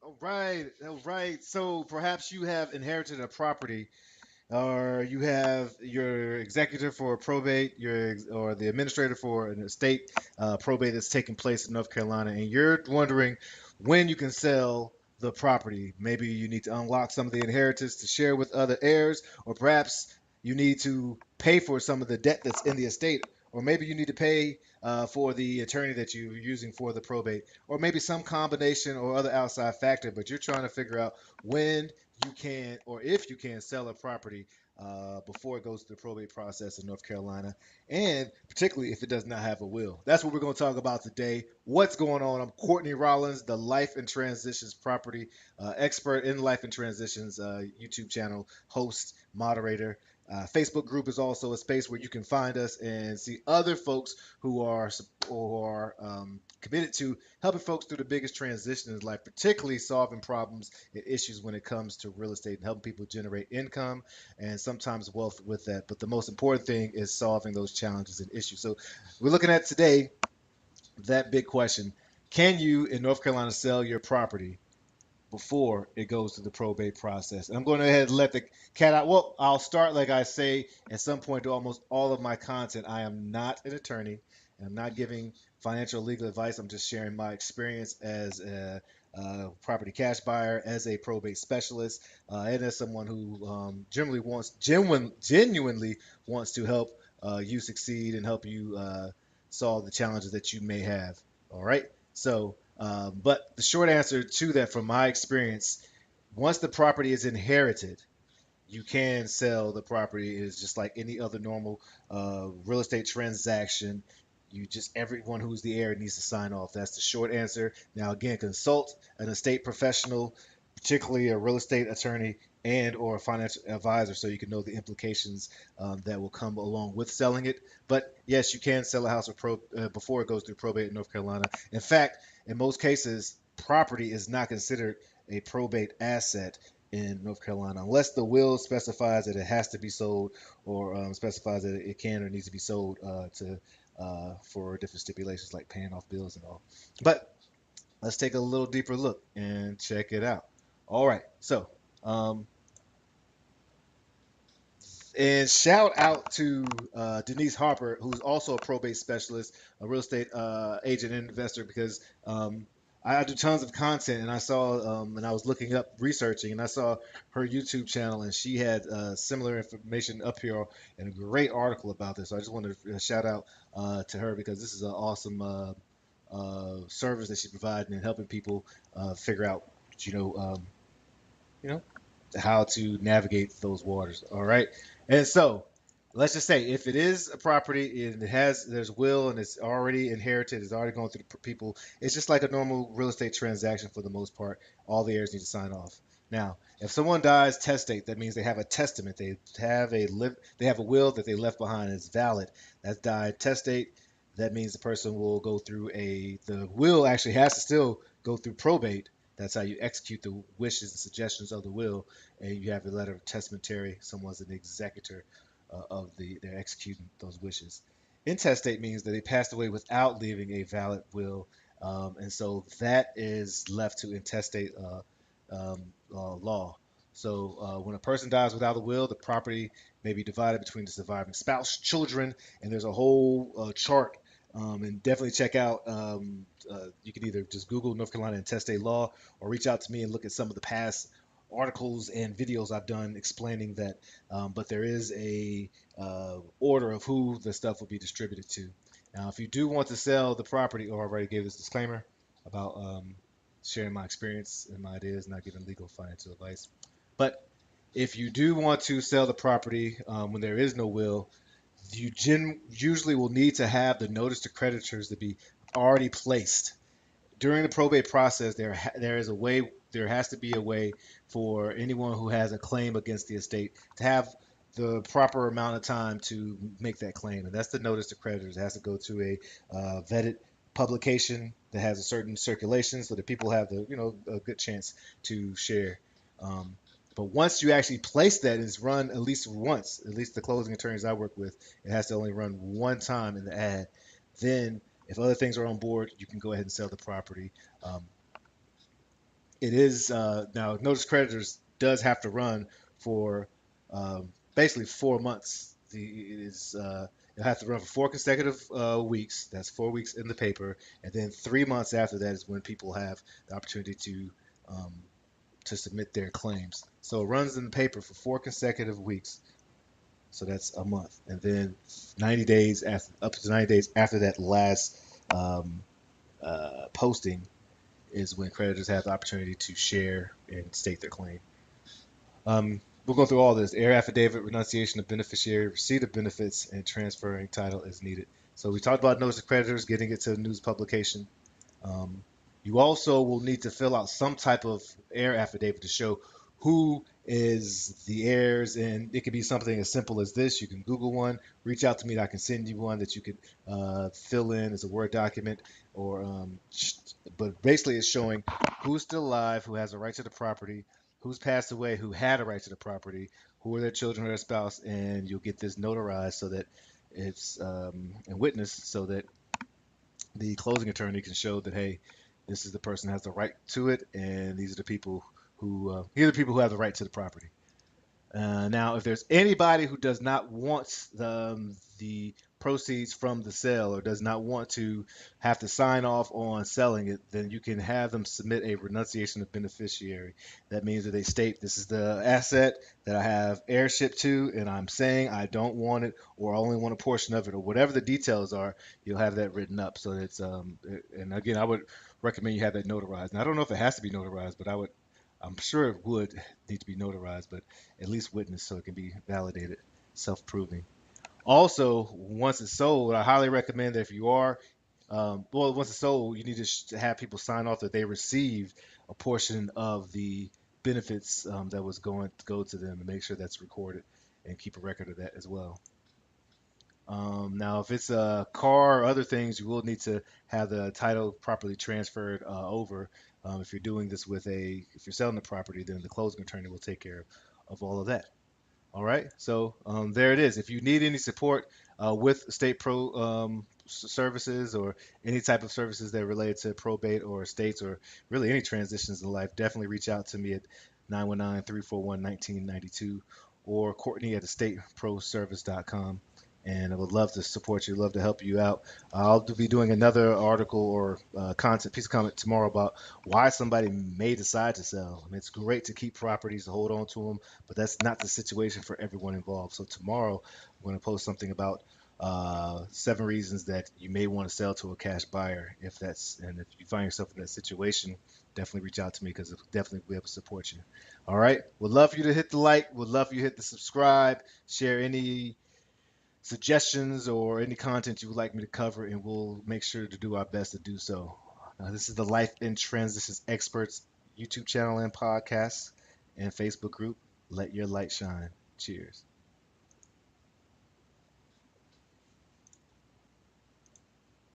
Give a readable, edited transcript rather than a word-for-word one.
All right. So perhaps you have inherited a property, or you have your executor for probate, or the administrator for an estate probate that's taking place in North Carolina, and you're wondering when you can sell the property. Maybe you need to unlock some of the inheritance to share with other heirs, or perhaps you need to pay for some of the debt that's in the estate, or maybe you need to pay for the attorney that you're using for the probate, or maybe some combination or other outside factor. But you're trying to figure out when you can, or if you can, sell a property before it goes through the probate process in North Carolina, and particularly if it does not have a will. That's what we're going to talk about today. What's going on? I'm Courtney Rollins, the Life and Transitions property expert in Life and Transitions YouTube channel, host, moderator. Facebook group is also a space where you can find us and see other folks who are committed to helping folks through the biggest transition in life, particularly solving problems and issues when it comes to real estate and helping people generate income and sometimes wealth with that. But the most important thing is solving those challenges and issues. So we're looking at today that big question: can you in North Carolina sell your property before it goes through the probate process? And I'm going to go ahead and let the cat out. Well, I'll start like I say at some point to almost all of my content. I am not an attorney, and I'm not giving financial legal advice. I'm just sharing my experience as a property cash buyer, as a probate specialist, and as someone who genuinely wants to help you succeed and help you solve the challenges that you may have. All right. So but the short answer to that, from my experience, once the property is inherited, you can sell the property. It is just like any other normal real estate transaction. You just everyone who's the heir needs to sign off. That's the short answer. Now, again, consult an estate professional, particularly a real estate attorney and or a financial advisor, so you can know the implications that will come along with selling it. But yes, you can sell a house before it goes through probate in North Carolina. In fact, in most cases, property is not considered a probate asset in North Carolina, unless the will specifies that it has to be sold, or specifies that it can or needs to be sold to for different stipulations like paying off bills and all. But let's take a little deeper look and check it out. All right, so um, and shout out to Denise Harper, who's also a probate specialist, a real estate agent and investor, because I do tons of content, and I saw, and I was looking up, researching, and I saw her YouTube channel, and she had similar information up here and a great article about this. So I just wanted to shout out to her because this is an awesome service that she's providing and helping people figure out, you know, um, you know, how to navigate those waters. All right. And so let's just say if it is a property and there's will and it's already inherited, it's already going through the people, it's just like a normal real estate transaction for the most part. All the heirs need to sign off. Now, if someone dies testate, that means they have a testament. They have a will that they left behind. It's valid. That's died testate. That means the person will go through the will actually has to still go through probate. That's how you execute the wishes and suggestions of the will, and you have a letter of testamentary. Someone's an executor they're executing those wishes. Intestate means that they passed away without leaving a valid will, and so that is left to intestate law. So when a person dies without a will, the property may be divided between the surviving spouse, children, and there's a whole chart. And definitely check out. You can either just Google North Carolina intestate law, or reach out to me and look at some of the past articles and videos I've done explaining that. But there is a order of who the stuff will be distributed to. Now, if you do want to sell the property, or I already gave this disclaimer about sharing my experience and my ideas, not giving legal financial advice. But if you do want to sell the property when there is no will, usually will need to have the notice to creditors to be already placed during the probate process. There is a way. There has to be a way for anyone who has a claim against the estate to have the proper amount of time to make that claim, and that's the notice to creditors. It has to go to a vetted publication that has a certain circulation, so that people have a good chance to share. Um, but once you actually place that, it's run at least once. At least the closing attorneys I work with, it has to only run one time in the ad. Then if other things are on board, you can go ahead and sell the property. Um, It is now notice creditors does have to run for basically 4 months. It is it'll have to run for 4 consecutive weeks. That's 4 weeks in the paper, and then 3 months after that is when people have the opportunity um, to submit their claims. So it runs in the paper for 4 consecutive weeks. So that's a month, and then 90 days after, up to 90 days after that last um, posting is when creditors have the opportunity to share and state their claim. We'll go through all this. Air affidavit, renunciation of beneficiary, receipt of benefits, and transferring title as needed. So we talked about notice of creditors, getting it to the news publication. Um, you also will need to fill out some type of heir affidavit to show who is the heirs, and it could be something as simple as this. You can Google one, reach out to me, and I can send you one that you could fill in as a Word document, or but basically it's showing who's still alive, who has a right to the property, who's passed away, who had a right to the property, who are their children or their spouse, and you'll get this notarized so that it's and witnessed so that the closing attorney can show that, hey, this is the person who has the right to it, and these are the people who have the right to the property. Now, if there's anybody who does not want the proceeds from the sale or does not want to have to sign off on selling it, then you can have them submit a renunciation of beneficiary. That means that they state this is the asset that I have heirship to, and I'm saying I don't want it or I only want a portion of it or whatever the details are. You'll have that written up so that it's and again, I would recommend you have that notarized. Now, I don't know if it has to be notarized, but I'm sure it would need to be notarized, but at least witnessed so it can be validated, self-proving. Also, once it's sold, I highly recommend that if you are, well, once it's sold, you need to have people sign off that they received a portion of the benefits that was going to go to them, and make sure that's recorded and keep a record of that as well. Now, if it's a car or other things, you will need to have the title properly transferred over. If you're doing this if you're selling the property, then the closing attorney will take care of all of that. All right, so there it is. If you need any support with state services or any type of services that are related to probate or estates or really any transitions in life, definitely reach out to me at 919-341-1992 or Courtney at estateproservice.com. And I would love to support you, love to help you out. I'll be doing another article or piece of comment tomorrow about why somebody may decide to sell. I mean, it's great to keep properties, to hold on to them, but that's not the situation for everyone involved. So tomorrow, I'm going to post something about 7 reasons that you may want to sell to a cash buyer. And if you find yourself in that situation, definitely reach out to me because I'll definitely be able to support you. All right. Would love for you to hit the like. Would love for you to hit the subscribe. Share any suggestions or any content you would like me to cover, and we'll make sure to do our best to do so. This is the Life in Transitions Experts YouTube channel and podcast and Facebook group. Let your light shine. Cheers.